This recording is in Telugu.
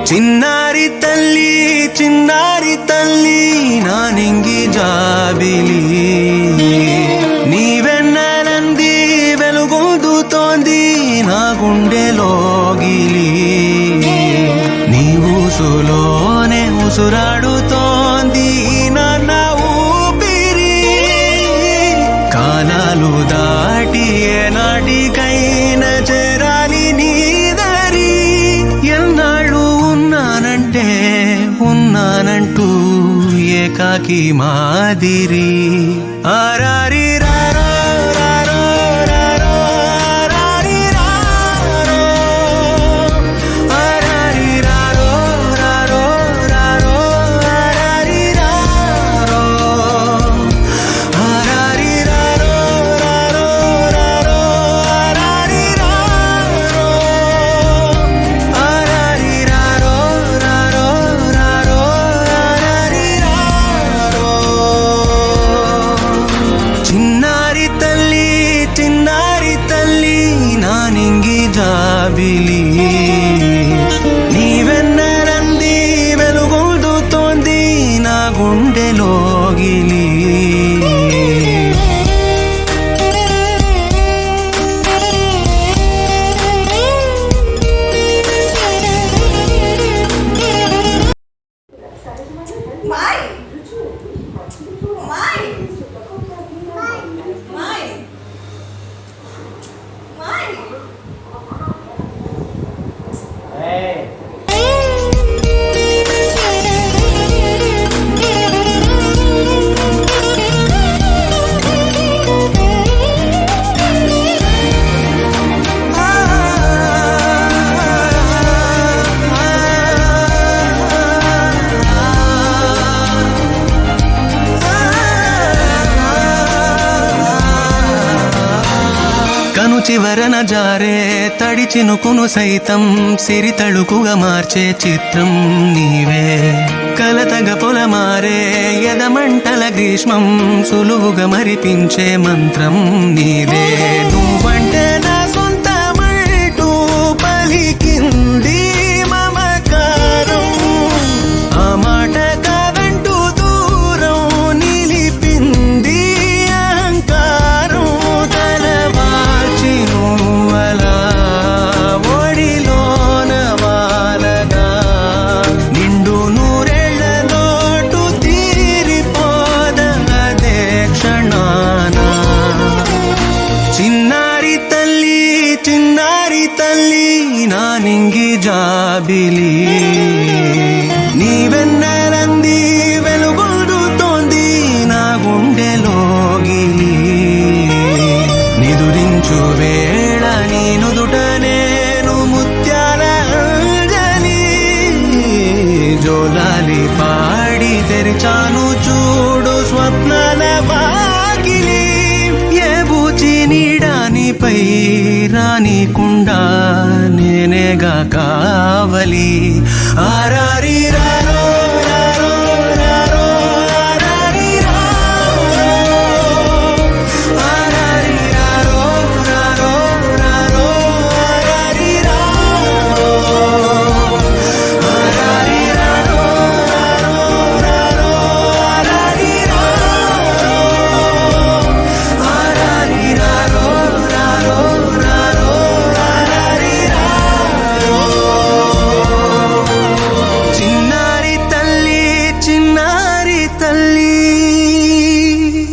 చిన్నారి తల్లి నానింగి జాబిలి నీవెన్నెలంది వెలుగొందుతోంది నా గుండెలోగిలి నీ ఊసులోనే ఉసురాడుతోంది నాన్న ఊపిరి కాలాలు దాటి ఏనాటికైనా చేరాలి నీ దరి ఎన్నాళ్ళు ఉన్నానంటూ ఏకాకి మాదిరి ఆరారి రారో రారో రారో ఆరారి రారో ఆరారి రారో రారో రారో ఆరారి రారో ఆరారి రారో రారో రారో ఆరారి రారో ఆరారి రారో రారో రారో ఆరారి రారో చిన్నారి తల్లి నానింగి జాబిలి నీవెన్నెలంది వెలుగొందుతోంది నా గుండెలోగిలి కను చివరన జారే తడి చినుకును సైతం సిరి తళుకుగా మార్చే చిత్రం నీవే కలతగ పొలమారే ఎదమంటల గ్రీష్మం సులువుగా మరిపించే మంత్రం నీదే నువ్వంటే నా సొంతమంటూ పలికింది మమకారం ఆ మాట కాదంటూ దూరం నిలిపింది అహంకారం తలవాల్చి నువ్వలా ఒడిలోన వాలగా నిండు నూరేళ్ల లోటు తీరిపోదదే క్షణాన చిన్నారి తల్లి నానింగి జాబిలి నీవెన్నెలంది వెలుగొందుతోంది నా గుండెలోగిలి నిదురించు వేళ నీ నుదుట నేను ముత్యాల అంజలి జోలాలి పాడి తెరిచాను చూడు స్వప్నాల వాకిలి ఏ బూచి నీడానిపై రానికుండా నేనేగా కావలి ఆరారి రారో